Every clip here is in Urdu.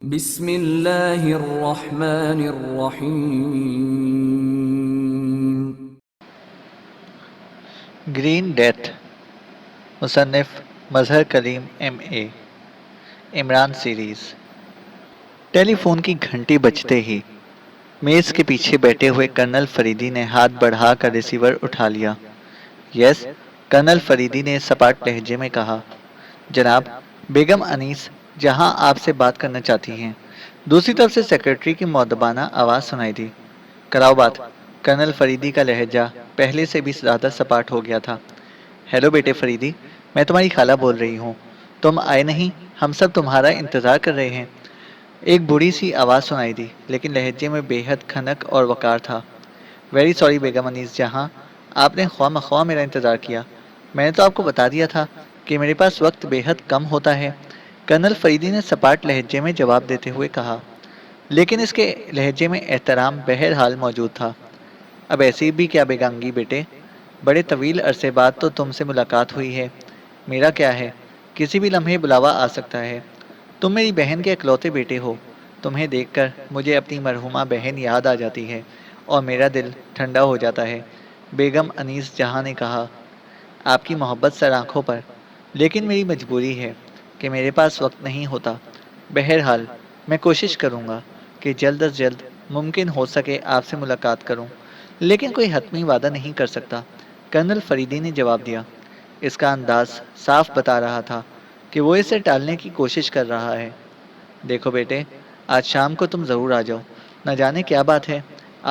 بسم اللہ الرحمن الرحیم۔ گرین ڈیتھ، مصنف مظہر کلیم ایم اے، عمران سیریز۔ ٹیلی فون کی گھنٹی بجتے ہی میز کے پیچھے بیٹھے ہوئے کرنل فریدی نے ہاتھ بڑھا کر ریسیور اٹھا لیا۔ یس، کرنل فریدی نے سپاٹ لہجے میں کہا۔ جناب، بیگم انیس جہاں آپ سے بات کرنا چاہتی ہیں۔ دوسری طرف سے سیکرٹری کی مؤدبانہ آواز سنائی دی۔ کراؤ بات۔ کرنل فریدی کا لہجہ پہلے سے بھی زیادہ سپاٹ ہو گیا تھا۔ ہیلو بیٹے فریدی، میں تمہاری خالہ بول رہی ہوں۔ تم آئے نہیں، ہم سب تمہارا انتظار کر رہے ہیں۔ ایک بڑی سی آواز سنائی دی، لیکن لہجے میں بے حد کھنک اور وقار تھا۔ ویری سوری بیگم انیس جہاں، آپ نے خواہ مخواہ میرا انتظار کیا۔ میں نے تو آپ کو بتا دیا تھا کہ میرے پاس وقت بے حد کم ہوتا ہے، کرنل فریدی نے سپاٹ لہجے میں جواب دیتے ہوئے کہا، لیکن اس کے لہجے میں احترام بہرحال موجود تھا۔ اب ایسی بھی کیا بیگانگی بیٹے، بڑے طویل عرصے بعد تو تم سے ملاقات ہوئی ہے۔ میرا کیا ہے، کسی بھی لمحے بلاوا آ سکتا ہے۔ تم میری بہن کے اکلوتے بیٹے ہو۔ تمہیں دیکھ کر مجھے اپنی مرحومہ بہن یاد آ جاتی ہے اور میرا دل ٹھنڈا ہو جاتا ہے، بیگم انیس جہاں نے کہا، آپ کی محبت سر آنکھوں پر، لیکن میری مجبوری ہے کہ میرے پاس وقت نہیں ہوتا۔ بہرحال میں کوشش کروں گا کہ جلد از جلد ممکن ہو سکے آپ سے ملاقات کروں، لیکن کوئی حتمی وعدہ نہیں کر سکتا، کرنل فریدی نے جواب دیا۔ اس کا انداز صاف بتا رہا تھا کہ وہ اسے ٹالنے کی کوشش کر رہا ہے۔ دیکھو بیٹے، آج شام کو تم ضرور آ جاؤ، نہ جانے کیا بات ہے،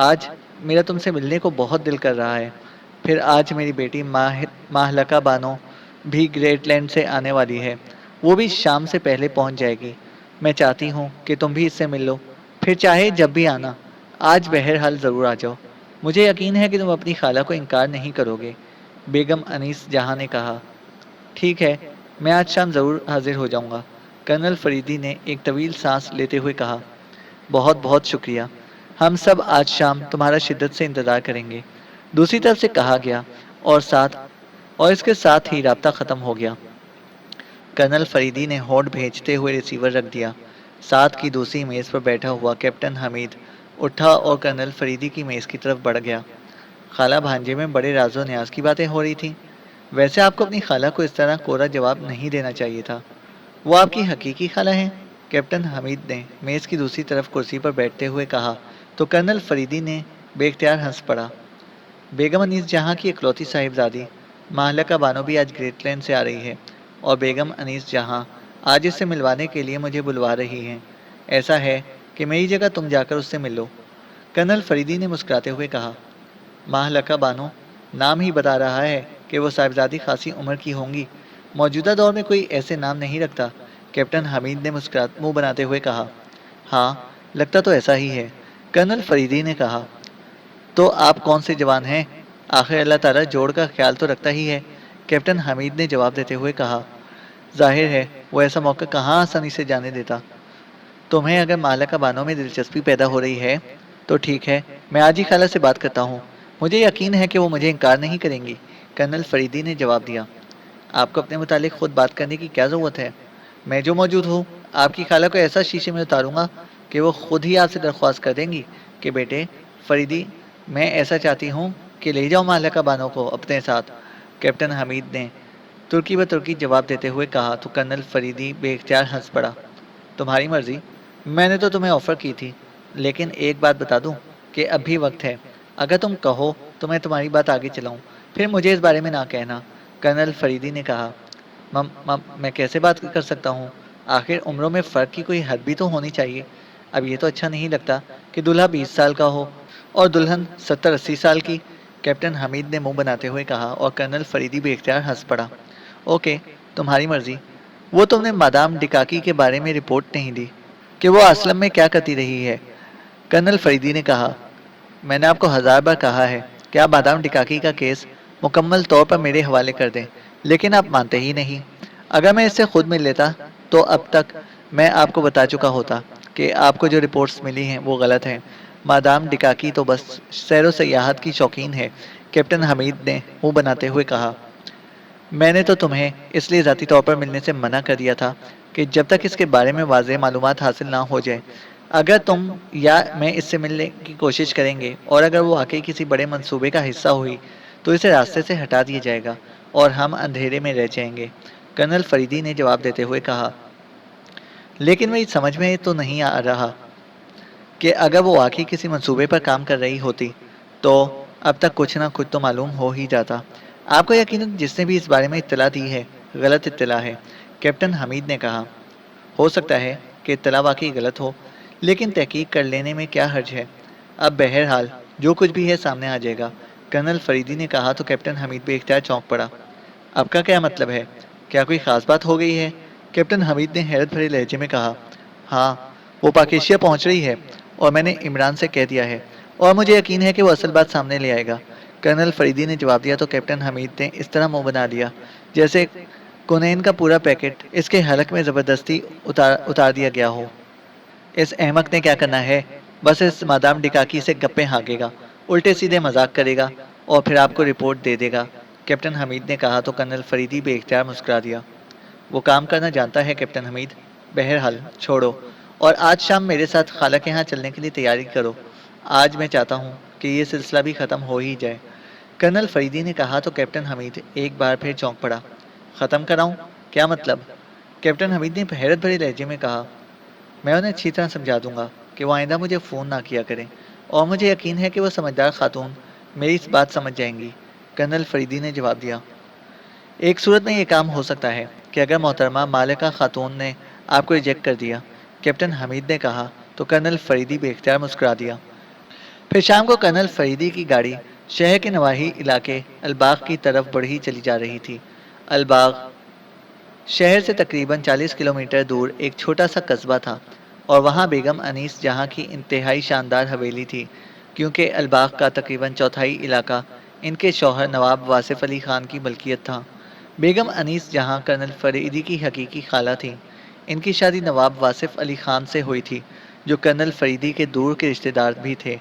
آج میرا تم سے ملنے کو بہت دل کر رہا ہے۔ پھر آج میری بیٹی ماہلکہ بانو بھی گریٹ لینڈ سے آنے والی ہے، وہ بھی شام سے پہلے پہنچ جائے گی۔ میں چاہتی ہوں کہ تم بھی اس سے مل لو، پھر چاہے جب بھی آنا، آج بہرحال ضرور آ جاؤ۔ مجھے یقین ہے کہ تم اپنی خالہ کو انکار نہیں کرو گے، بیگم انیس جہاں نے کہا۔ ٹھیک ہے، میں آج شام ضرور حاضر ہو جاؤں گا، کرنل فریدی نے ایک طویل سانس لیتے ہوئے کہا۔ بہت بہت شکریہ، ہم سب آج شام تمہارا شدت سے انتظار کریں گے، دوسری طرف سے کہا گیا، اور اس کے ساتھ ہی رابطہ ختم ہو گیا۔ کرنل فریدی نے ہونٹ بھیجتے ہوئے ریسیور رکھ دیا۔ ساتھ کی دوسری میز پر بیٹھا ہوا کیپٹن حمید اٹھا اور کرنل فریدی کی میز کی طرف بڑھ گیا۔ خالہ بھانجے میں بڑے راز و نیاز کی باتیں ہو رہی تھیں۔ ویسے آپ کو اپنی خالہ کو اس طرح کوڑا جواب نہیں دینا چاہیے تھا۔ وہ آپ کی حقیقی خالہ ہیں؟ کیپٹن حمید نے میز کی دوسری طرف کرسی پر بیٹھتے ہوئے کہا تو کرنل فریدی نے بے اختیار ہنس پڑا۔ بیگم انیس جہاں کی اکلوتی صاحبزادی ماہلکہ بانو بھی آج گریٹ لینڈ سے آ رہی ہے، اور بیگم انیس جہاں آج اس سے ملوانے کے لیے مجھے بلوا رہی ہیں۔ ایسا ہے کہ میری جگہ تم جا کر اس سے مل لو، کرنل فریدی نے مسکراتے ہوئے کہا۔ ماہلکہ بانو، نام ہی بتا رہا ہے کہ وہ صاحبزادی خاصی عمر کی ہوں گی۔ موجودہ دور میں کوئی ایسے نام نہیں رکھتا، کیپٹن حمید نے منہ بناتے ہوئے کہا۔ ہاں، لگتا تو ایسا ہی ہے، کرنل فریدی نے کہا۔ تو آپ کون سے جوان ہیں؟ آخر اللہ تعالیٰ جوڑ کا خیال تو رکھتا ہی ہے، کیپٹن حمید نے جواب دیتے ہوئے کہا۔ ظاہر ہے وہ ایسا موقع کہاں آسانی سے جانے دیتا۔ تمہیں اگر ماہلکہ بانو میں دلچسپی پیدا ہو رہی ہے تو ٹھیک ہے، میں آج ہی خالہ سے بات کرتا ہوں۔ مجھے یقین ہے کہ وہ مجھے انکار نہیں کریں گی، کرنل فریدی نے جواب دیا۔ آپ کو اپنے متعلق خود بات کرنے کی کیا ضرورت ہے؟ میں جو موجود ہوں، آپ کی خالہ کو ایسا شیشے میں اتاروں گا کہ وہ خود ہی آپ سے درخواست کر دیں گی کہ بیٹے فریدی، میں ایسا چاہتی ہوں کہ لے جاؤ ماہلکہ بانو کو اپنے ساتھ، کیپٹن حمید نے ترکی بترکی جواب دیتے ہوئے کہا تو کرنل فریدی بے اختیار ہنس پڑا۔ تمہاری مرضی، میں نے تو تمہیں آفر کی تھی، لیکن ایک بات بتا دوں کہ اب بھی وقت ہے، اگر تم کہو تو میں تمہاری بات آگے چلاؤں، پھر مجھے اس بارے میں نہ کہنا، کرنل فریدی نے کہا۔ میں کیسے بات کر سکتا ہوں؟ آخر عمروں میں فرق کی کوئی حد بھی تو ہونی چاہیے۔ اب یہ تو اچھا نہیں لگتا کہ دلہا 20 سال کا ہو اور دلہن 70-80 سال کی، کیپٹن حمید نے منہ بناتے ہوئے کہا، اور کرنل فریدی بے اختیار ہنس پڑا۔ اوکے، تمہاری مرضی۔ وہ تم نے مادام ڈکاکی کے بارے میں رپورٹ نہیں دی کہ وہ اسلم میں کیا کرتی رہی ہے، کرنل فریدی نے کہا۔ میں نے آپ کو 1000 بار کہا ہے کہ آپ مادام ڈکاکی کا کیس مکمل طور پر میرے حوالے کر دیں، لیکن آپ مانتے ہی نہیں۔ اگر میں اس سے خود مل لیتا تو اب تک میں آپ کو بتا چکا ہوتا کہ آپ کو جو رپورٹس ملی ہیں وہ غلط ہیں۔ مادام ڈکاکی تو بس سیر و سیاحت کی شوقین ہے، کیپٹن حمید نے منہ بناتے ہوئے کہا۔ میں نے تو تمہیں اس لیے ذاتی طور پر ملنے سے منع کر دیا تھا کہ جب تک اس کے بارے میں واضح معلومات حاصل نہ ہو جائے، اگر تم یا میں اس سے ملنے کی کوشش کریں گے اور اگر وہ واقعی کسی بڑے منصوبے کا حصہ ہوئی تو اسے راستے سے ہٹا دیا جائے گا اور ہم اندھیرے میں رہ جائیں گے۔ کرنل فریدی نے جواب دیتے ہوئے کہا، لیکن میری سمجھ میں تو نہیں آ رہا کہ اگر وہ واقعی کسی منصوبے پر کام کر رہی ہوتی تو اب تک کچھ نہ کچھ تو معلوم ہو ہی جاتا۔ آپ کو یقیناً جس نے بھی اس بارے میں اطلاع دی ہے غلط اطلاع ہے، کیپٹن حمید نے کہا۔ ہو سکتا ہے کہ اطلاع واقعی غلط ہو، لیکن تحقیق کر لینے میں کیا حرج ہے؟ اب بہرحال جو کچھ بھی ہے سامنے آ جائے گا، کرنل فریدی نے کہا تو کیپٹن حمید بے اختیار چونک پڑا۔ اب کا کیا مطلب ہے؟ کیا کوئی خاص بات ہو گئی ہے؟ کیپٹن حمید نے حیرت بھرے لہجے میں کہا۔ ہاں، وہ پاکیشیا پہنچ رہی ہے اور میں نے عمران سے کہہ دیا ہے اور مجھے یقین ہے کہ وہ اصل بات سامنے لے آئے گا، کرنل فریدی نے جواب دیا تو کیپٹن حمید نے اس طرح منہ بنا لیا جیسے کونین کا پورا پیکٹ اس کے حلق میں زبردستی اتار دیا گیا ہو۔ اس احمق نے کیا کرنا ہے؟ بس اس مادام ڈکاکی سے گپیں ہانکے گا، الٹے سیدھے مذاق کرے گا اور پھر آپ کو رپورٹ دے دے گا، کیپٹن حمید نے کہا تو کرنل فریدی بے اختیار مسکرا دیا۔ وہ کام کرنا جانتا ہے کیپٹن حمید۔ بہرحال چھوڑو اور آج شام میرے ساتھ خالہ کے ہاں چلنے کے لیے تیاری کرو۔ آج میں چاہتا ہوں کہ یہ سلسلہ بھی ختم ہو ہی جائے، کرنل فریدی نے کہا تو کیپٹن حمید ایک بار پھر چونک پڑا۔ ختم کراؤں؟ کیا مطلب؟ کیپٹن حمید نے حیرت بھرے لہجے میں کہا۔ میں انہیں اچھی طرح سمجھا دوں گا کہ وہ آئندہ مجھے فون نہ کیا کریں اور مجھے یقین ہے کہ وہ سمجھدار خاتون میری اس بات سمجھ جائیں گی، کرنل فریدی نے جواب دیا۔ ایک صورت میں یہ کام ہو سکتا ہے کہ اگر محترمہ مالکہ خاتون نے آپ کو ریجیکٹ کر دیا، کیپٹن حمید نے کہا تو کرنل فریدی بے اختیار مسکرا دیا۔ پھر شام کو کرنل فریدی کی گاڑی شہر کے نواحی علاقے الباغ کی طرف بڑھی چلی جا رہی تھی۔ الباغ شہر سے تقریباً 40 کلومیٹر دور ایک چھوٹا سا قصبہ تھا اور وہاں بیگم انیس جہاں کی انتہائی شاندار حویلی تھی، کیونکہ الباغ کا تقریباً چوتھائی علاقہ ان کے شوہر نواب واصف علی خان کی ملکیت تھا۔ بیگم انیس جہاں کرنل فریدی کی حقیقی خالہ تھیں۔ ان کی شادی نواب واصف علی خان سے ہوئی تھی جو کرنل فریدی کے دور کے رشتہ دار بھی تھے۔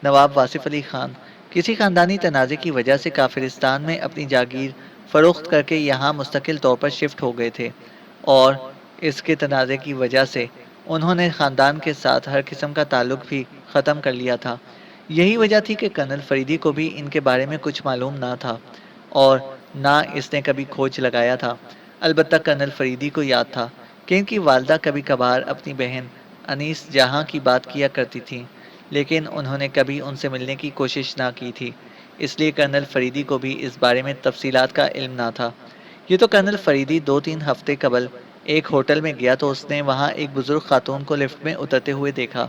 نواب واصف علی خان کسی خاندانی تنازع کی وجہ سے کافرستان میں اپنی جاگیر فروخت کر کے یہاں مستقل طور پر شفٹ ہو گئے تھے اور اس کے تنازع کی وجہ سے انہوں نے خاندان کے ساتھ ہر قسم کا تعلق بھی ختم کر لیا تھا۔ یہی وجہ تھی کہ کرنل فریدی کو بھی ان کے بارے میں کچھ معلوم نہ تھا اور نہ اس نے کبھی کھوج لگایا تھا۔ البتہ کرنل فریدی کو یاد تھا کہ ان کی والدہ کبھی کبھار اپنی بہن انیس جہاں کی بات کیا کرتی تھیں، لیکن انہوں نے کبھی ان سے ملنے کی کوشش نہ کی تھی، اس لیے کرنل فریدی کو بھی اس بارے میں تفصیلات کا علم نہ تھا۔ یہ تو کرنل فریدی 2-3 ہفتے قبل ایک ہوٹل میں گیا تو اس نے وہاں ایک بزرگ خاتون کو لفٹ میں اترتے ہوئے دیکھا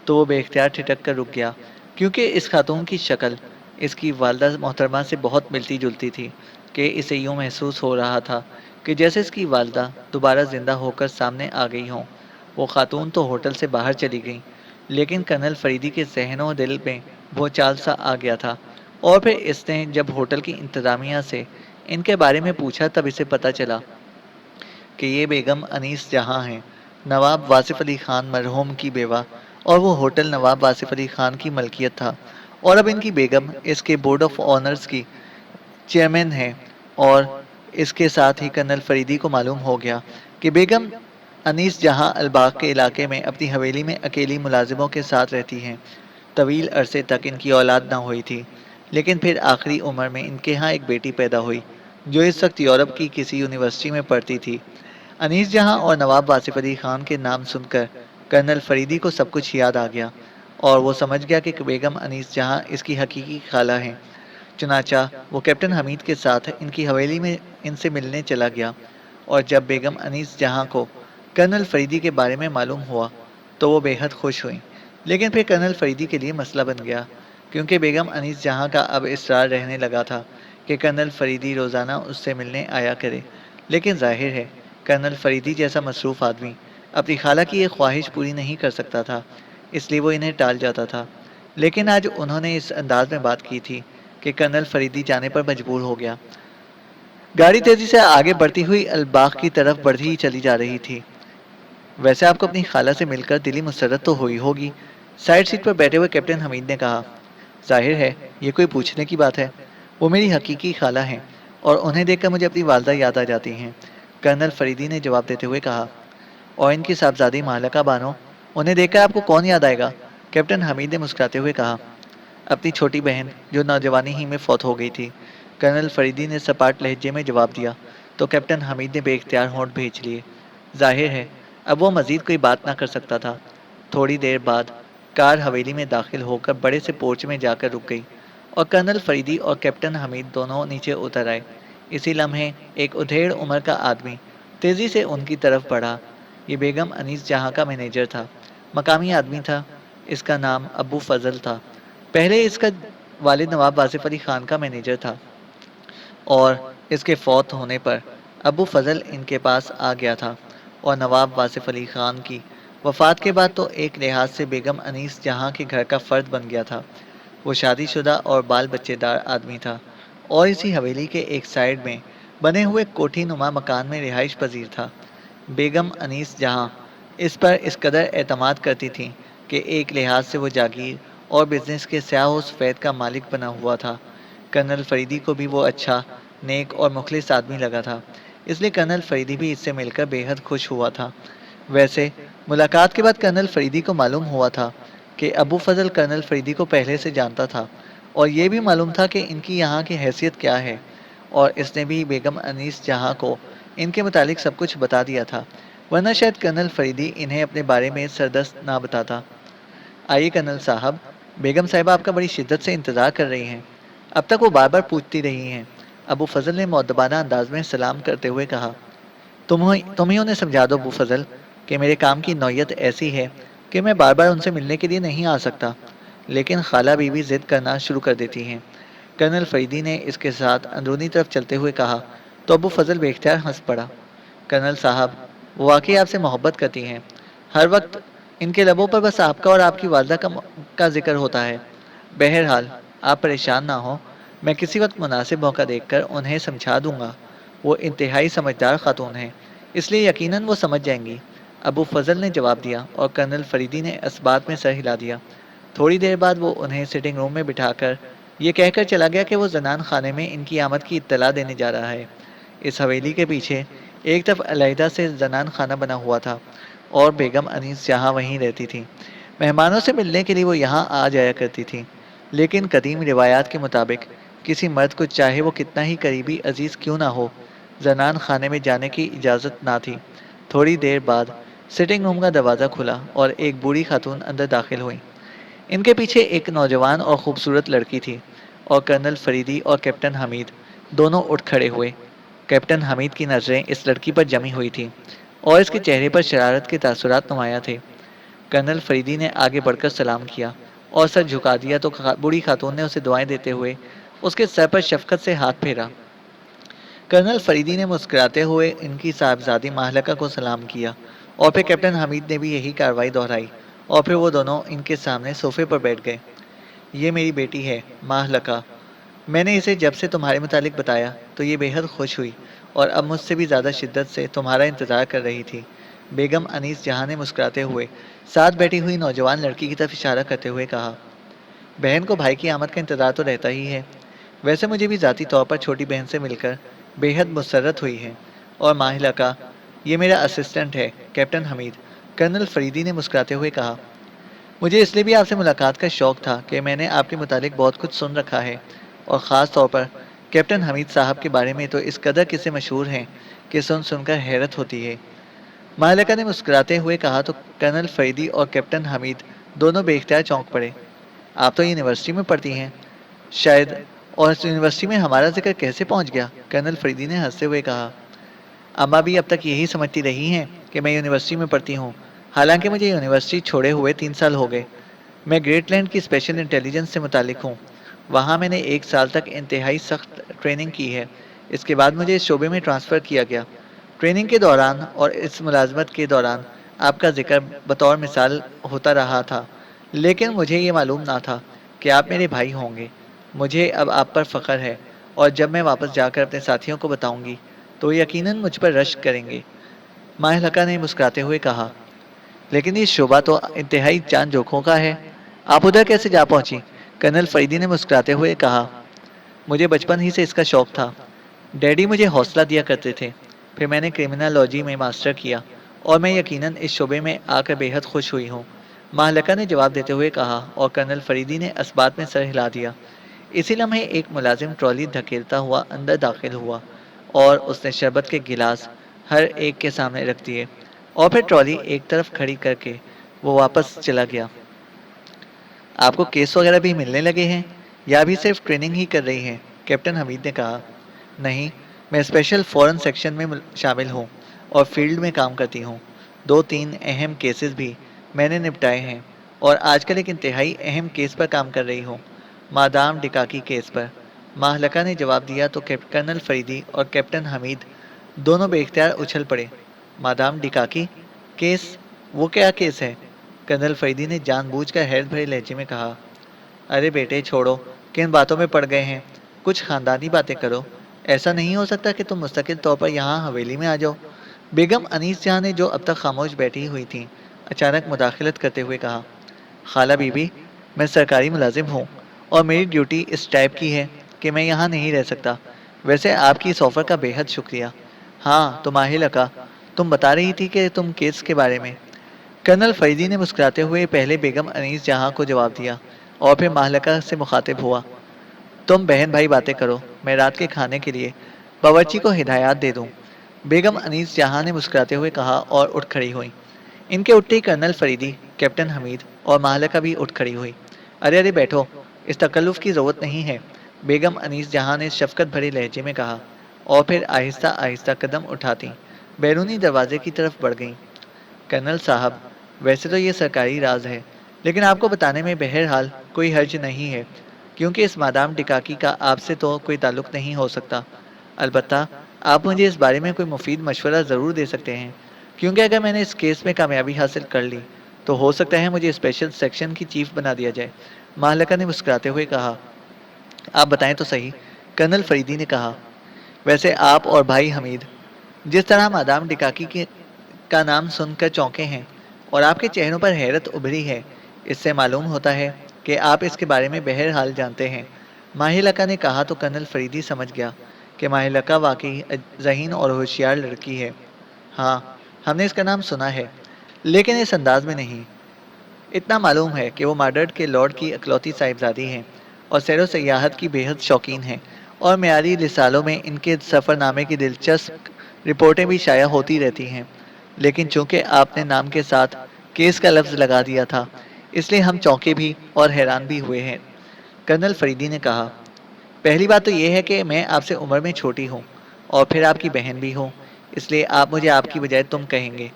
تو وہ بے اختیار ٹھٹک کر رک گیا، کیونکہ اس خاتون کی شکل اس کی والدہ محترمہ سے بہت ملتی جلتی تھی کہ اسے یوں محسوس ہو رہا تھا کہ جیسے اس کی والدہ دوبارہ زندہ ہو کر سامنے آ گئی ہوں۔ وہ خاتون تو ہوٹل سے باہر چلی گئی، لیکن کرنل فریدی کے ذہن و دل میں وہ چال سا آ گیا تھا اور پھر اس نے جب ہوٹل کی انتظامیہ سے ان کے بارے میں پوچھا تب اسے پتہ چلا کہ یہ بیگم انیس جہاں ہیں، نواب واصف علی خان مرحوم کی بیوہ، اور وہ ہوٹل نواب واصف علی خان کی ملکیت تھا اور اب ان کی بیگم اس کے بورڈ آف آنرز کی چیئرمین ہے۔ اور اس کے ساتھ ہی کرنل فریدی کو معلوم ہو گیا کہ بیگم انیس جہاں الباغ کے علاقے میں اپنی حویلی میں اکیلی ملازموں کے ساتھ رہتی ہیں۔ طویل عرصے تک ان کی اولاد نہ ہوئی تھی، لیکن پھر آخری عمر میں ان کے ہاں ایک بیٹی پیدا ہوئی جو اس وقت یورپ کی کسی یونیورسٹی میں پڑھتی تھی۔ انیس جہاں اور نواب واصف علی خان کے نام سن کر کرنل فریدی کو سب کچھ یاد آ گیا اور وہ سمجھ گیا کہ بیگم انیس جہاں اس کی حقیقی خالہ ہیں۔ چنانچہ وہ کیپٹن حمید کے ساتھ ان کی حویلی میں ان سے ملنے چلا گیا اور جب بیگم انیس جہاں کو کرنل فریدی کے بارے میں معلوم ہوا تو وہ بے حد خوش ہوئیں، لیکن پھر کرنل فریدی کے لیے مسئلہ بن گیا، کیونکہ بیگم انیس جہاں کا اب اصرار رہنے لگا تھا کہ کرنل فریدی روزانہ اس سے ملنے آیا کرے، لیکن ظاہر ہے کرنل فریدی جیسا مصروف آدمی اپنی خالہ کی یہ خواہش پوری نہیں کر سکتا تھا، اس لیے وہ انہیں ٹال جاتا تھا۔ لیکن آج انہوں نے اس انداز میں بات کی تھی کہ کرنل فریدی جانے پر مجبور ہو گیا۔ گاڑی تیزی سے آگے بڑھتی ہوئی الباغ کی طرف بڑھی چلی جا رہی تھی۔ ویسے آپ کو اپنی خالہ سے مل کر دلی مسرت تو ہوئی ہوگی، سائڈ سیٹ پر بیٹھے ہوئے کیپٹن حمید نے کہا۔ ظاہر ہے یہ کوئی پوچھنے کی بات ہے، وہ میری حقیقی خالہ ہیں اور انہیں دیکھ کر مجھے اپنی والدہ یاد آ جاتی ہیں، کرنل فریدی نے جواب دیتے ہوئے کہا۔ اور ان کی صاحبزادی مہلکہ بانو، انہیں دیکھ کر آپ کو کون یاد آئے گا؟ کیپٹن حمید نے مسکراتے ہوئے کہا۔ اپنی چھوٹی بہن جو نوجوانی ہی میں فوت ہو گئی تھی، کرنل فریدی نے سپاٹ لہجے میں جواب دیا تو کیپٹن حمید نے بے اختیار ہونٹ بھیج لیے۔ ظاہر ہے اب وہ مزید کوئی بات نہ کر سکتا تھا۔ تھوڑی دیر بعد کار حویلی میں داخل ہو کر بڑے سے پورچ میں جا کر رک گئی اور کرنل فریدی اور کیپٹن حمید دونوں نیچے اتر آئے۔ اسی لمحے ایک ادھیڑ عمر کا آدمی تیزی سے ان کی طرف بڑھا۔ یہ بیگم انیس جہاں کا مینیجر تھا، مقامی آدمی تھا۔ اس کا نام ابو فضل تھا۔ پہلے اس کا والد نواب واصف علی خان کا مینیجر تھا اور اس کے فوت ہونے پر ابو فضل ان کے پاس آ گیا تھا، اور نواب واصف علی خان کی وفات کے بعد تو ایک لحاظ سے بیگم انیس جہاں کے گھر کا فرد بن گیا تھا۔ وہ شادی شدہ اور بال بچے دار آدمی تھا اور اسی حویلی کے ایک سائڈ میں بنے ہوئے کوٹھی نما مکان میں رہائش پذیر تھا۔ بیگم انیس جہاں اس پر اس قدر اعتماد کرتی تھیں کہ ایک لحاظ سے وہ جاگیر اور بزنس کے سیاہ و سفید کا مالک بنا ہوا تھا۔ کرنل فریدی کو بھی وہ اچھا، نیک اور مخلص آدمی لگا تھا، اس لیے کرنل فریدی بھی اس سے مل کر بے حد خوش ہوا تھا۔ ویسے ملاقات کے بعد کرنل فریدی کو معلوم ہوا تھا کہ ابو فضل کرنل فریدی کو پہلے سے جانتا تھا، اور یہ بھی معلوم تھا کہ ان کی یہاں کی حیثیت کیا ہے، اور اس نے بھی بیگم انیس جہاں کو ان کے متعلق سب کچھ بتا دیا تھا، ورنہ شاید کرنل فریدی انہیں اپنے بارے میں سردست نہ بتاتا۔ آئیے کرنل صاحب، بیگم صاحبہ آپ کا بڑی شدت سے انتظار کر رہی ہیں۔ اب تک وہ بار بار پوچھتی رہی ہیں۔ ابو فضل نے مؤدبانہ انداز میں سلام کرتے ہوئے کہا۔ تم ہی انہیں سمجھا دو ابو فضل کہ میرے کام کی نوعیت ایسی ہے کہ میں بار بار ان سے ملنے کے لیے نہیں آ سکتا، لیکن خالہ بیوی ضد کرنا شروع کر دیتی ہیں۔ کرنل فریدی نے اس کے ساتھ اندرونی طرف چلتے ہوئے کہا تو ابو فضل بے اختیار ہنس پڑا۔ کرنل صاحب، وہ واقعی آپ سے محبت کرتی ہیں۔ ہر وقت ان کے لبوں پر بس آپ کا اور آپ کی والدہ کا ذکر ہوتا ہے۔ بہرحال آپ پریشان نہ ہوں، میں کسی وقت مناسب موقع دیکھ کر انہیں سمجھا دوں گا۔ وہ انتہائی سمجھدار خاتون ہیں، اس لیے یقیناً وہ سمجھ جائیں گی، ابو فضل نے جواب دیا، اور کرنل فریدی نے اس بات میں سر ہلا دیا۔ تھوڑی دیر بعد وہ انہیں سٹنگ روم میں بٹھا کر یہ کہہ کر چلا گیا کہ وہ زنان خانے میں ان کی آمد کی اطلاع دینے جا رہا ہے۔ اس حویلی کے پیچھے ایک طرف علیحدہ سے زنان خانہ بنا ہوا تھا اور بیگم انیس جہاں وہیں رہتی تھی۔ مہمانوں سے ملنے کے لیے وہ یہاں آ جایا کرتی تھی، لیکن قدیم روایات کے مطابق کسی مرد کو چاہے وہ کتنا ہی قریبی عزیز کیوں نہ ہو، زنان خانے میں جانے کی اجازت نہ تھی۔ تھوڑی دیر بعد سٹنگ روم کا دروازہ کھلا اور ایک بوڑھی خاتون اندر داخل ہوئی۔ ان کے پیچھے ایک نوجوان اور خوبصورت لڑکی تھی، اور کرنل فریدی اور کیپٹن حمید دونوں اٹھ کھڑے ہوئے۔ کیپٹن حمید کی نظریں اس لڑکی پر جمی ہوئی تھیں اور اس کے چہرے پر شرارت کے تاثرات نمایاں تھے۔ کرنل فریدی نے آگے بڑھ کر سلام کیا اور سر جھکا دیا تو بوڑھی خاتون نے اسے دعائیں دیتے ہوئے اس کے سر پر شفقت سے ہاتھ پھیرا۔ کرنل فریدی نے مسکراتے ہوئے ان کی صاحبزادی مہلکہ کو سلام کیا، اور پھر کیپٹن حمید نے بھی یہی کارروائی دہرائی، اور پھر وہ دونوں ان کے سامنے صوفے پر بیٹھ گئے۔ یہ میری بیٹی ہے مہلکہ۔ میں نے اسے جب سے تمہارے متعلق بتایا تو یہ بے حد خوش ہوئی اور اب مجھ سے بھی زیادہ شدت سے تمہارا انتظار کر رہی تھی۔ بیگم انیس جہاں نے مسکراتے ہوئے ساتھ بیٹھی ہوئی نوجوان لڑکی کی طرف اشارہ کرتے ہوئے کہا۔ بہن کو بھائی کی آمد کا انتظار تو رہتا ہی ہے۔ ویسے مجھے بھی ذاتی طور پر چھوٹی بہن سے مل کر بے حد مسرت ہوئی ہے۔ اور مہلکہ، یہ میرا اسسٹنٹ ہے کیپٹن حمید، کرنل فریدی نے مسکراتے ہوئے کہا۔ مجھے اس لیے بھی آپ سے ملاقات کا شوق تھا کہ میں نے آپ کے متعلق بہت کچھ سن رکھا ہے، اور خاص طور پر کیپٹن حمید صاحب کے بارے میں تو اس قدر قصے مشہور ہیں کہ سن کر حیرت ہوتی ہے۔ مہلکہ نے مسکراتے ہوئے کہا تو کرنل فریدی اور کیپٹن حمید دونوں بے اختیار چونک پڑے۔ آپ تو یونیورسٹی میں پڑھتی ہیں شاید، اور اس یونیورسٹی میں ہمارا ذکر کیسے پہنچ گیا؟ کرنل فریدی نے ہنستے ہوئے کہا۔ اماں بھی اب تک یہی سمجھتی رہی ہیں کہ میں یونیورسٹی میں پڑھتی ہوں، حالانکہ مجھے یونیورسٹی چھوڑے ہوئے 3 سال ہو گئے۔ میں گریٹ لینڈ کی اسپیشل انٹیلیجنس سے متعلق ہوں۔ وہاں میں نے 1 سال تک انتہائی سخت ٹریننگ کی ہے۔ اس کے بعد مجھے اس شعبے میں ٹرانسفر کیا گیا۔ ٹریننگ کے دوران اور اس ملازمت کے دوران آپ کا ذکر بطور مثال ہوتا رہا تھا، لیکن مجھے یہ معلوم نہ تھا کہ آپ میرے بھائی ہوں گے۔ مجھے اب آپ پر فخر ہے، اور جب میں واپس جا کر اپنے ساتھیوں کو بتاؤں گی تو یقیناً مجھ پر رشک کریں گے، مہلکہ نے مسکراتے ہوئے کہا۔ لیکن یہ شعبہ تو انتہائی جان جوکھوں کا ہے، آپ ادھر کیسے جا پہنچی؟ کرنل فریدی نے مسکراتے ہوئے کہا۔ مجھے بچپن ہی سے اس کا شوق تھا۔ ڈیڈی مجھے حوصلہ دیا کرتے تھے۔ پھر میں نے کرمنالوجی میں ماسٹر کیا اور میں یقیناً اس شعبے میں آ کر بے حد خوش ہوئی ہوں، مہلکہ نے جواب دیتے ہوئے کہا، اور کرنل فریدی نے اسبات میں سر ہلا دیا۔ اسی لمحے ایک ملازم ٹرالی دھکیلتا ہوا اندر داخل ہوا اور اس نے شربت کے گلاس ہر ایک کے سامنے رکھ دیے، اور پھر ٹرالی ایک طرف کھڑی کر کے وہ واپس چلا گیا۔ آپ کو کیس وغیرہ بھی ملنے لگے ہیں یا ابھی صرف ٹریننگ ہی کر رہی ہیں؟ کیپٹن حمید نے کہا۔ نہیں، میں اسپیشل فورن سیکشن میں شامل ہوں اور فیلڈ میں کام کرتی ہوں۔ 2-3 اہم کیسز بھی میں نے نپٹائے ہیں اور آج کل ایک انتہائی اہم کیس پر کام کر رہی ہوں، مادام ڈکاکی کیس پر، مہلکہ نے جواب دیا تو کرنل فریدی اور کیپٹن حمید دونوں بے اختیار اچھل پڑے۔ مادام ڈکاکی کیس؟ وہ کیا کیس ہے؟ کرنل فریدی نے جان بوجھ کر حیرت بھرے لہجے میں کہا۔ ارے بیٹے چھوڑو، کن باتوں میں پڑ گئے ہیں، کچھ خاندانی باتیں کرو۔ ایسا نہیں ہو سکتا کہ تم مستقل طور پر یہاں حویلی میں آ جاؤ؟ بیگم انیس جہاں نے جو اب تک خاموش بیٹھی ہوئی تھیں اچانک مداخلت کرتے ہوئے کہا، خالہ بی بی، میں سرکاری ملازم ہوں اور میری ڈیوٹی اس ٹائپ کی ہے کہ میں یہاں نہیں رہ سکتا۔ ویسے آپ کی اس آفر کا بے حد شکریہ۔ ہاں تو ماہلکہ، تم بتا رہی تھی کہ تم کیس کے بارے میں۔ کرنل فریدی نے مسکراتے ہوئے پہلے بیگم انیس جہاں کو جواب دیا اور پھر مہلکہ سے مخاطب ہوا۔ تم بہن بھائی باتیں کرو، میں رات کے کھانے کے لیے باورچی کو ہدایات دے دوں۔ بیگم انیس جہاں نے مسکراتے ہوئے کہا اور اٹھ کھڑی ہوئی۔ ان کے اٹھتے ہی کرنل فریدی، کیپٹن حمید اور مہلکہ بھی اٹھ کھڑی ہوئی۔ ارے ارے بیٹھو، اس تکلف کی ضرورت نہیں ہے، بیگم انیس جہاں نے شفقت بھرے لہجے میں کہا، اور پھر آہستہ آہستہ قدم اٹھاتی بیرونی دروازے کی طرف بڑھ گئیں۔ کرنل صاحب، ویسے تو یہ سرکاری راز ہے، لیکن آپ کو بتانے میں بہرحال کوئی حرج نہیں ہے، کیونکہ اس مادام ڈکاکی کا آپ سے تو کوئی تعلق نہیں ہو سکتا۔ البتہ آپ مجھے اس بارے میں کوئی مفید مشورہ ضرور دے سکتے ہیں، کیونکہ اگر میں نے اس کیس میں کامیابی حاصل کر لی تو ہو سکتا ہے مجھے اسپیشل سیکشن کی چیف بنا دیا جائے۔ مہلکہ نے مسکراتے ہوئے کہا۔ آپ بتائیں تو صحیح، کرنل فریدی نے کہا۔ ویسے آپ اور بھائی حمید جس طرح مادام ڈکاکی کا نام سن کر چونکے ہیں اور آپ کے چہروں پر حیرت ابھری ہے، اس سے معلوم ہوتا ہے کہ آپ اس کے بارے میں بہرحال جانتے ہیں۔ مہلکہ نے کہا تو کرنل فریدی سمجھ گیا کہ مہلکہ واقعی ذہین اور ہوشیار لڑکی ہے۔ ہاں، ہم نے اس کا نام سنا ہے، لیکن اس انداز میں نہیں۔ اتنا معلوم ہے کہ وہ مارڈرڈ کے لارڈ کی اکلوتی صاحبزادی ہیں اور سیر و سیاحت کی بے حد شوقین ہیں، اور معیاری رسالوں میں ان کے سفر نامے کی دلچسپ رپورٹیں بھی شائع ہوتی رہتی ہیں، لیکن چونکہ آپ نے نام کے ساتھ کیس کا لفظ لگا دیا تھا، اس لیے ہم چونکے بھی اور حیران بھی ہوئے ہیں۔ کرنل فریدی نے کہا، پہلی بات تو یہ ہے کہ میں آپ سے عمر میں چھوٹی ہوں اور پھر آپ کی بہن بھی ہوں، اس لیے آپ مجھے آپ کی بجائے تم کہیں گے،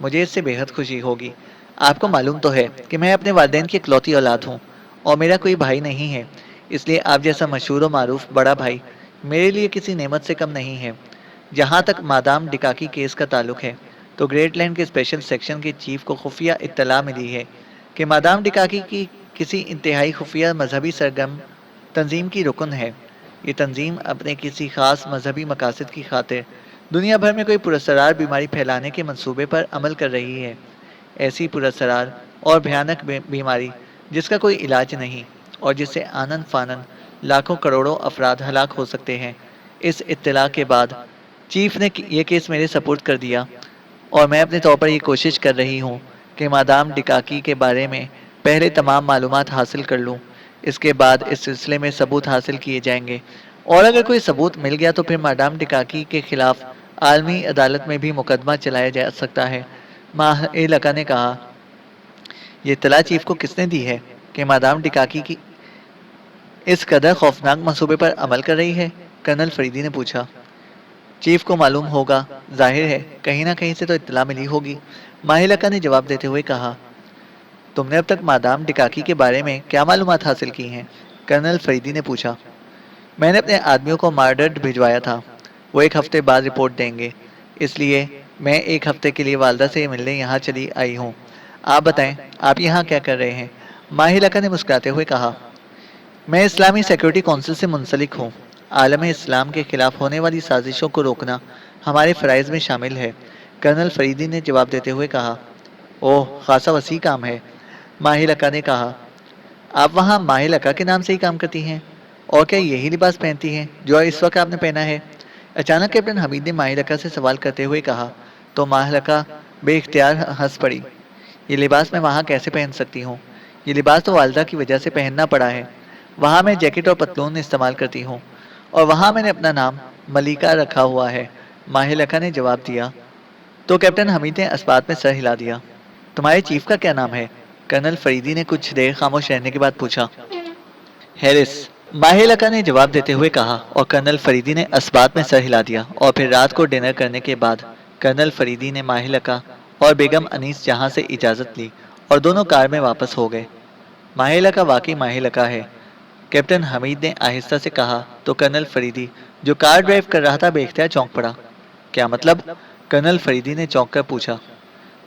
مجھے اس سے بے حد خوشی ہوگی۔ آپ کو معلوم تو ہے کہ میں اپنے والدین کی اکلوتی اولاد ہوں اور میرا کوئی بھائی نہیں ہے، اس لیے آپ جیسا مشہور و معروف بڑا بھائی میرے لیے کسی نعمت سے کم نہیں ہے۔ جہاں تک مادام ڈکاکی کیس کا تعلق ہے تو گریٹ لینڈ کے اسپیشل سیکشن کے چیف کو خفیہ اطلاع ملی ہے کہ مادام ڈکاکی کی کسی انتہائی خفیہ مذہبی سرگرم تنظیم کی رکن ہے۔ یہ تنظیم اپنے کسی خاص مذہبی مقاصد کی خاطر دنیا بھر میں کوئی پراسرار بیماری پھیلانے کے منصوبے پر عمل کر رہی ہے، ایسی پراسرار اور بھیانک بیماری جس کا کوئی علاج نہیں اور جس سے آنن فانن لاکھوں کروڑوں افراد ہلاک ہو سکتے ہیں۔ اس اطلاع کے بعد چیف نے یہ کیس میرے سپرد کر دیا اور میں اپنے طور پر یہ کوشش کر رہی ہوں کہ مادام ڈکاکی کے بارے میں پہلے تمام معلومات حاصل کر لوں، اس کے بعد اس سلسلے میں ثبوت حاصل کیے جائیں گے، اور اگر کوئی ثبوت مل گیا تو پھر مادام ڈکاکی کے خلاف عالمی عدالت میں بھی مقدمہ چلایا جا سکتا ہے۔ مہلکہ نے کہا، یہ اطلاع چیف کو کس نے دی ہے کہ مادام ڈکاکی کی اس قدر خوفناک منصوبے پر عمل کر رہی ہے؟ کرنل فریدی نے پوچھا۔ چیف کو معلوم ہوگا، ظاہر ہے کہیں نہ کہیں سے تو اطلاع ملی ہوگی، مہلکہ نے جواب دیتے ہوئے کہا۔ تم نے اب تک مادام ڈکاکی کے بارے میں کیا معلومات حاصل کی ہیں؟ کرنل فریدی نے پوچھا۔ میں نے اپنے آدمیوں کو مارڈرڈ بھجوایا تھا، وہ 1 ہفتے بعد رپورٹ دیں گے، اس لیے میں 1 ہفتے کے لیے والدہ سے ملنے یہاں چلی آئی ہوں۔ آپ بتائیں، آپ یہاں کیا کر رہے ہیں؟ مہلکہ نے مسکراتے ہوئے کہا، میں اسلامی سیکورٹی کونسل سے منسلک ہوں۔ عالم اسلام کے خلاف ہونے والی سازشوں کو روکنا ہمارے فرائض میں شامل ہے، کرنل فریدی نے جواب دیتے ہوئے کہا۔ اوہ، خاصا وسیع کام ہے، مہلکہ نے کہا۔ آپ وہاں مہلکہ کے نام سے ہی کام کرتی ہیں، اور کیا یہی لباس پہنتی ہیں جو اس وقت آپ نے پہنا ہے؟ اچانک کیپٹن حمید نے مہلکہ سے سوال کرتے ہوئے کہا تو مہلکہ بے اختیار ہنس پڑی۔ یہ لباس میں وہاں کیسے پہن سکتی ہوں؟ یہ لباس تو والدہ کی وجہ سے پہننا پڑا ہے۔ وہاں میں جیکٹ اور پتلون استعمال کرتی ہوں، اور وہاں میں نے اپنا نام ملیکہ رکھا ہوا ہے، ماہلکہ نے جواب دیا۔ تو کیپٹن حمید نے اس بات میں سر ہلا دیا۔ تمہارے چیف کا کیا نام ہے؟ کرنل فریدی نے کچھ دیر خاموش رہنے کے بعد پوچھا۔ ہیرس، ماہلکہ نے جواب دیتے ہوئے کہا، اور کرنل فریدی نے اس بات میں سر ہلا دیا۔ اور پھر رات کو ڈنر کرنے کے بعد کرنل فریدی نے ماہلکہ اور بیگم انیس جہاں سے اجازت لی اور دونوں کار میں واپس ہو گئے۔ ماہلکہ واقعی ماہلکہ ہے، کیپٹن حمید نے آہستہ سے کہا تو کرنل فریدی جو کار ڈرائیو کر رہا تھا بے اختیار چونک پڑا۔ کیا مطلب؟ کرنل فریدی نے چونک کر پوچھا۔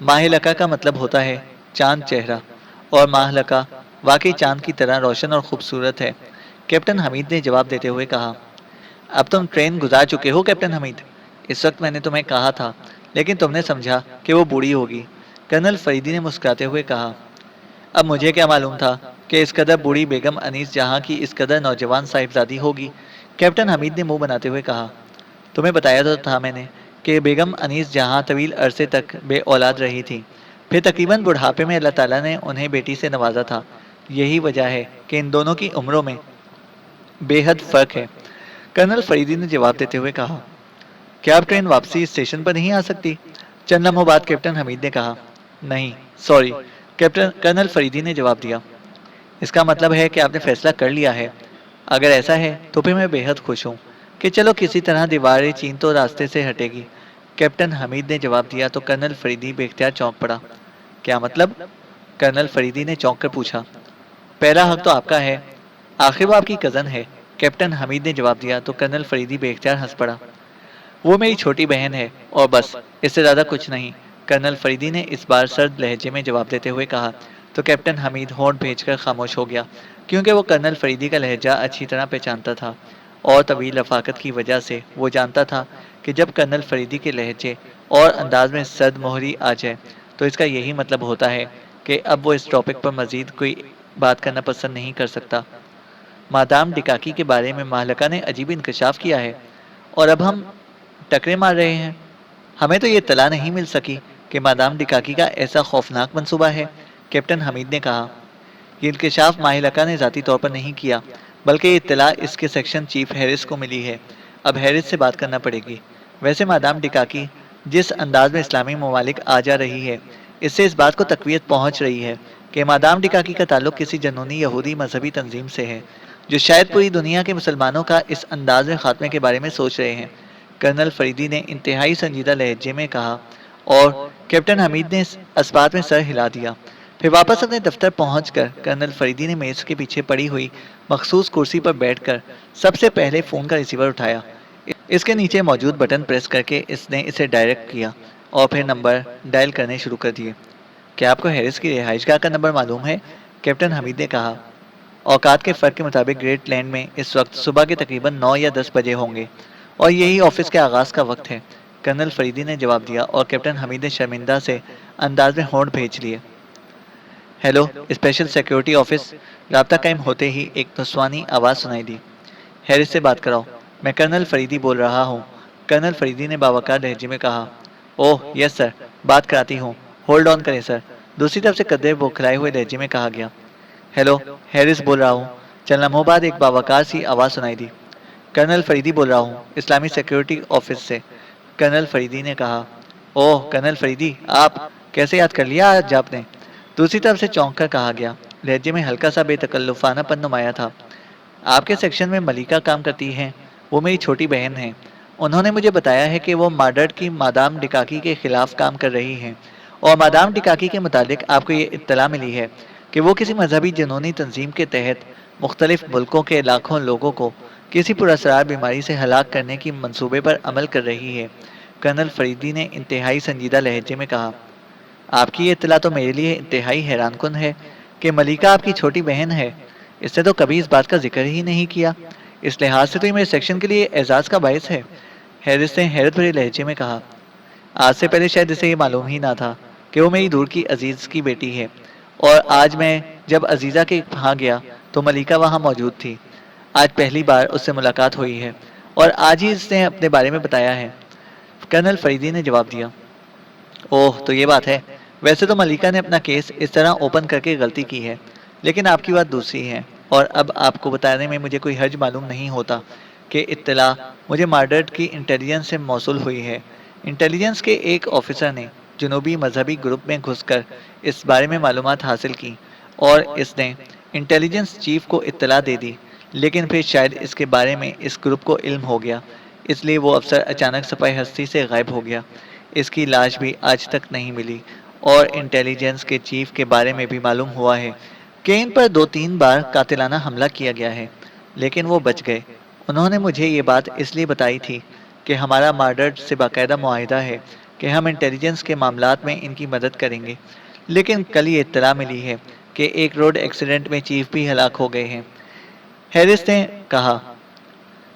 ماہلکہ کا مطلب ہوتا ہے چاند چہرہ، اور ماہلکہ واقعی چاند کی طرح روشن اور خوبصورت ہے، کیپٹن حمید نے جواب دیتے ہوئے کہا۔ اب تم ٹرین گزار چکے ہو کیپٹن حمید، اس وقت میں نے تمہیں کہا تھا لیکن تم نے سمجھا کہ وہ بوڑھی ہوگی، کرنل فریدی نے مسکراتے ہوئے کہا۔ اب مجھے کیا معلوم تھا کہ اس قدر بوڑھی بیگم انیس جہاں کی اس قدر نوجوان صاحبزادی ہوگی، کیپٹن حمید نے منہ بناتے ہوئے کہا۔ تمہیں بتایا تو تھا میں نے کہ بیگم انیس جہاں طویل عرصے تک بے اولاد رہی تھی، پھر تقریباً بڑھاپے میں اللہ تعالیٰ نے انہیں بیٹی سے نوازا تھا۔ یہی وجہ ہے کہ ان دونوں کی عمروں میں بے حد فرق ہے، کرنل فریدی نے جواب دیتے ہوئے کہا۔ کیا اب ٹرین واپسی اسٹیشن پر نہیں آ سکتی؟ چند لمحوں بعد کیپٹن حمید نے کہا۔ نہیں، سوری، کرنل فریدی نے جواب دیا۔ اس کا مطلب ہے کہ آپ نے فیصلہ کر لیا ہے۔ اگر ایسا ہے تو پھر میں بے حد خوش ہوں کہ چلو کسی طرح دیوار چین تو راستے سے ہٹے گی، کیپٹن حمید نے جواب دیا تو کرنل فریدی بے اختیار چونک پڑا۔ کیا مطلب؟ کرنل فریدی نے چونک کر پوچھا۔ پہلا حق تو آپ کا ہے، آخر وہ آپ کی کزن ہے، کیپٹن حمید نے جواب دیا تو کرنل فریدی بے اختیار ہنس پڑا۔ وہ میری چھوٹی بہن ہے اور بس، اس سے زیادہ کچھ نہیں، کرنل فریدی نے اس بار سرد لہجے میں جواب دیتے ہوئے کہا تو کیپٹن حمید ہونٹ بھیج کر خاموش ہو گیا، کیونکہ وہ کرنل فریدی کا لہجہ اچھی طرح پہچانتا تھا، اور طویل رفاقت کی وجہ سے وہ جانتا تھا کہ جب کرنل فریدی کے لہجے اور انداز میں سرد مہری آ جائے تو اس کا یہی مطلب ہوتا ہے کہ اب وہ اس ٹاپک پر مزید کوئی بات کرنا پسند نہیں کر سکتا۔ مادام ڈکاکی کے بارے میں ماہلکہ نے عجیب انکشاف کیا ہے، اور اب ہم ٹکرے مار رہے ہیں۔ ہمیں تو یہ اطلاع نہیں مل سکی کہ مادام ڈکاکی کا ایسا خوفناک منصوبہ ہے، کیپٹن حمید نے کہا۔ یہ انکشاف ماہلکہ نے ذاتی طور پر نہیں کیا، بلکہ یہ اطلاع اس کے سیکشن چیف ہیرس کو ملی ہے۔ اب ہیرس سے بات کرنا پڑے گی۔ ویسے مادام ڈکاکی جس انداز میں اسلامی ممالک آ جا رہی ہے، اس سے اس بات کو تقویت پہنچ رہی ہے کہ مادام ڈکاکی کا تعلق کسی جنونی یہودی مذہبی تنظیم سے ہے، جو شاید پوری دنیا کے مسلمانوں کا اس انداز میں خاتمے کے بارے میں سوچ رہے ہیں، کرنل فریدی نے انتہائی سنجیدہ لہجے میں کہا، اور کیپٹن حمید نے اس بات میں سر ہلا دیا۔ پھر واپس اپنے دفتر پہنچ کر کرنل فریدی نے میز کے پیچھے پڑی ہوئی مخصوص کرسی پر بیٹھ کر سب سے پہلے فون کا ریسیور اٹھایا۔ اس کے نیچے موجود بٹن پریس کر کے اس نے اسے ڈائریکٹ کیا اور پھر نمبر ڈائل کرنے شروع کر دیے۔ کیا آپ کو ہیرس کی رہائش گاہ کا نمبر معلوم ہے؟ کیپٹن حمید نے کہا۔ اوقات کے فرق کے مطابق گریٹ لینڈ میں اس وقت صبح کے تقریباً 9 یا 10 بجے ہوں گے، اور یہی آفس کے آغاز کا وقت ہے، کرنل فریدی نے جواب دیا، اور کیپٹن حمید نے شرمندہ سے انداز میں ہونٹ بھیج لیے۔ Hello, special security office. رابطہ قائم ہوتے ہی ایک نسوانی آواز سنائی دی۔ ہیرس سے بات کراؤ، میں کرنل فریدی بول رہا ہوں، کرنل فریدی نے باوقار لہجے میں کہا۔ اوہ یس سر، بات کراتی ہوں، ہولڈ آن کریں سر، دوسری طرف سے قدرے بوکھلائے ہوئے لہجے میں کہا گیا۔ ہیلو، ہیرس بول رہا ہوں۔ چند لمحوں بعد ایک باوقار سی آواز سنائی دی۔ کرنل فریدی بول رہا ہوں، اسلامی سیکیورٹی آفس سے، کرنل فریدی نے کہا۔ اوہ کرنل فریدی، آپ کیسے یاد کر لیا آج آپ نے؟ دوسری طرف سے چونک کر کہا گیا، لہجے میں ہلکا سا بے تکلفانہ پن نمایاں تھا۔ آپ کے سیکشن میں ملیکہ کام کرتی ہیں، وہ میری چھوٹی بہن ہیں، انہوں نے مجھے بتایا ہے کہ وہ مارڈرڈ کی مادام ڈکاکی کے خلاف کام کر رہی ہیں، اور مادام ڈکاکی کے متعلق آپ کو یہ اطلاع ملی ہے کہ وہ کسی مذہبی جنونی تنظیم کے تحت مختلف ملکوں کے لاکھوں لوگوں کو کسی پراسرار بیماری سے ہلاک کرنے کی منصوبے پر عمل کر رہی ہے، کرنل فریدی نے انتہائی سنجیدہ لہجے میں کہا۔ آپ کی یہ اطلاع تو میرے لیے انتہائی حیران کن ہے کہ ملیکہ آپ کی چھوٹی بہن ہے، اس نے تو کبھی اس بات کا ذکر ہی نہیں کیا، اس لحاظ سے تو یہ میرے سیکشن کے لیے اعزاز کا باعث ہے، ہیرس نے حیرت بھرے لہجے میں کہا۔ آج سے پہلے شاید اسے یہ معلوم ہی نہ تھا کہ وہ میری دور کی عزیز کی بیٹی ہے، اور آج میں جب عزیزہ کے وہاں گیا تو ملیکہ وہاں موجود تھی۔ آج پہلی بار اس سے ملاقات ہوئی ہے، اور آج ہی اس نے اپنے بارے میں بتایا ہے، کرنل فریدی نے جواب دیا۔ اوہ تو یہ بات ہے. ویسے تو ملیکا نے اپنا کیس اس طرح اوپن کر کے غلطی کی ہے، لیکن آپ کی بات دوسری ہے، اور اب آپ کو بتانے میں مجھے کوئی حرج معلوم نہیں ہوتا کہ اطلاع مجھے مارڈرڈ کی انٹیلیجنس سے موصول ہوئی ہے. انٹیلیجنس کے ایک آفیسر نے جنوبی مذہبی گروپ میں گھس کر اس بارے میں معلومات حاصل کی اور اس نے انٹیلیجنس چیف کو اطلاع دے دی، لیکن پھر شاید اس کے بارے میں اس گروپ کو علم ہو گیا، اس لیے وہ افسر اچانک سپاہی ہستی سے غائب ہو گیا. اس کی لاش بھی آج تک نہیں ملی، اور انٹیلیجنس کے چیف کے بارے میں بھی معلوم ہوا ہے کہ ان پر 2-3 بار قاتلانہ حملہ کیا گیا ہے، لیکن وہ بچ گئے. انہوں نے مجھے یہ بات اس لیے بتائی تھی کہ ہمارا مارڈرڈ سے باقاعدہ معاہدہ ہے کہ ہم انٹیلیجنس کے معاملات میں ان کی مدد کریں گے، لیکن کل یہ اطلاع ملی ہے کہ ایک روڈ ایکسیڈنٹ میں چیف بھی ہلاک ہو گئے ہیں. ہیرس نے کہا،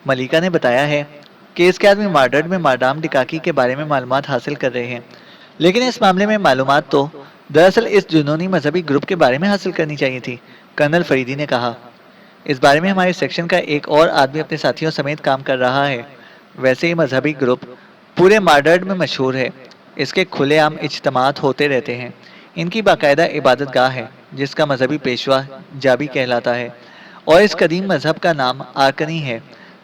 ملیکا نے بتایا ہے کہ اس کے آدمی مارڈرڈ میں مادام ڈکاکی کے بارے میں معلومات حاصل کر رہے ہیں، لیکن اس معاملے میں معلومات تو دراصل اس جنونی مذہبی گروپ کے بارے میں حاصل کرنی چاہیے تھی. کرنل فریدی نے کہا، اس بارے میں ہمارے سیکشن کا ایک اور آدمی اپنے ساتھیوں سمیت کام کر رہا ہے. ویسے یہ مذہبی گروپ پورے مارڈرڈ میں مشہور ہے، اس کے کھلے عام اجتماعات ہوتے رہتے ہیں. ان کی باقاعدہ عبادت گاہ ہے جس کا مذہبی پیشوا جابی کہلاتا ہے، اور اس قدیم مذہب کا نام آرکنی ہے.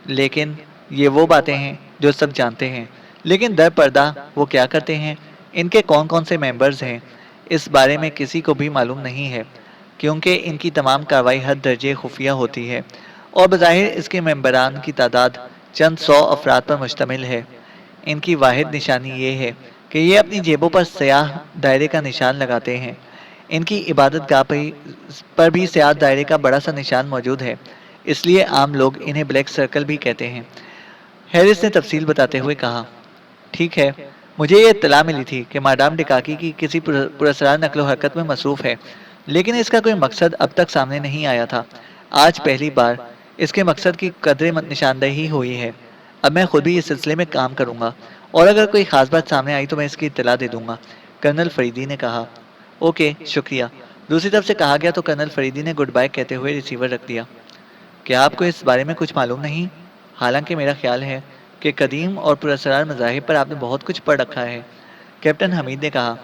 لیکن یہ وہ باتیں ہیں جو سب جانتے ہیں، لیکن در پردہ وہ کیا کرتے ہیں، ان کے کون کون سے ممبرز ہیں، اس بارے میں کسی کو بھی معلوم نہیں ہے، کیونکہ ان کی تمام کارروائی حد درجے خفیہ ہوتی ہے، اور بظاہر اس کے ممبران کی تعداد چند 100 افراد پر مشتمل ہے. ان کی واحد نشانی یہ ہے کہ یہ اپنی جیبوں پر سیاہ دائرے کا نشان لگاتے ہیں. ان کی عبادت گاہ پر بھی سیاہ دائرے کا بڑا سا نشان موجود ہے، اس لیے عام لوگ انہیں بلیک سرکل بھی کہتے ہیں. ہیرس نے تفصیل بتاتے ہوئے کہا، ٹھیک ہے، مجھے یہ اطلاع ملی تھی کہ مادام ڈکاکی کی کسی پراسرار نقل و حرکت میں مصروف ہے، لیکن اس کا کوئی مقصد اب تک سامنے نہیں آیا تھا. آج پہلی بار اس کے مقصد کی قدرے نشاندہی ہوئی ہے. اب میں خود بھی اس سلسلے میں کام کروں گا، اور اگر کوئی خاص بات سامنے آئی تو میں اس کی اطلاع دے دوں گا. کرنل فریدی نے کہا، اوکے شکریہ. دوسری طرف سے کہا گیا تو کرنل فریدی نے گڈ بائی کہتے ہوئے ریسیور رکھ دیا. کیا آپ کو اس بارے میں کچھ معلوم نہیں؟ حالانکہ میرا خیال ہے کہ قدیم اور پراسرار مذاہب پر آپ نے بہت کچھ پڑھ رکھا ہے. کیپٹن حمید نے کہا،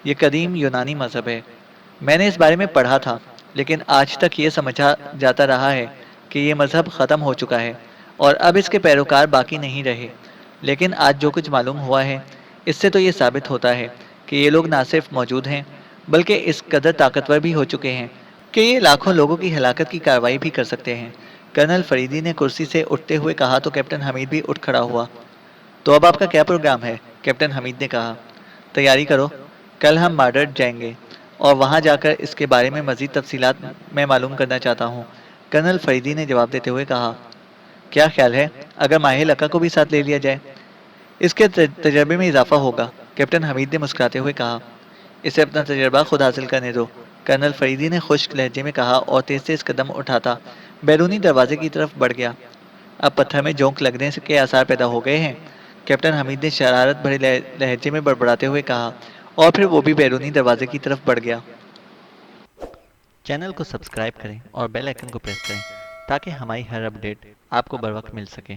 یہ قدیم یونانی مذہب ہے. میں نے اس بارے میں پڑھا تھا، لیکن آج تک یہ سمجھا جاتا رہا ہے کہ یہ مذہب ختم ہو چکا ہے اور اب اس کے پیروکار باقی نہیں رہے. لیکن آج جو کچھ معلوم ہوا ہے اس سے تو یہ ثابت ہوتا ہے کہ یہ لوگ نہ صرف موجود ہیں بلکہ اس قدر طاقتور بھی ہو چکے ہیں کہ یہ لاکھوں لوگوں کی ہلاکت کی کارروائی بھی کر سکتے ہیں. کرنل فریدی نے کرسی سے اٹھتے ہوئے کہا تو کیپٹن حمید بھی اٹھ کھڑا ہوا. تو اب آپ کا کیا پروگرام ہے؟ کیپٹن حمید نے کہا، تیاری کرو، کل ہم مارڈرڈ جائیں گے اور وہاں جا کر اس کے بارے میں مزید تفصیلات میں معلوم کرنا چاہتا ہوں. کرنل فریدی نے جواب دیتے ہوئے کہا، کیا خیال ہے اگر ماہر لکا کو بھی ساتھ لے لیا جائے؟ اس کے تجربے میں اضافہ ہوگا. کیپٹن حمید نے مسکراتے ہوئے کہا، اسے اپنا تجربہ خود حاصل کرنے دو. کرنل فریدی نے خشک لہجے میں کہا اور تیز تیز قدم اٹھاتا بیرونی دروازے کی طرف بڑھ گیا. اب پتھر میں جونک لگنے کے آثار پیدا ہو گئے ہیں، کیپٹن حمید نے شرارت بھرے لہجے میں بڑبڑاتے ہوئے کہا، اور پھر وہ بھی بیرونی دروازے کی طرف بڑھ گیا. چینل کو سبسکرائب کریں اور بیل آئیکن کو پریس کریں تاکہ ہماری ہر اپڈیٹ آپ کو بر وقت مل سکے.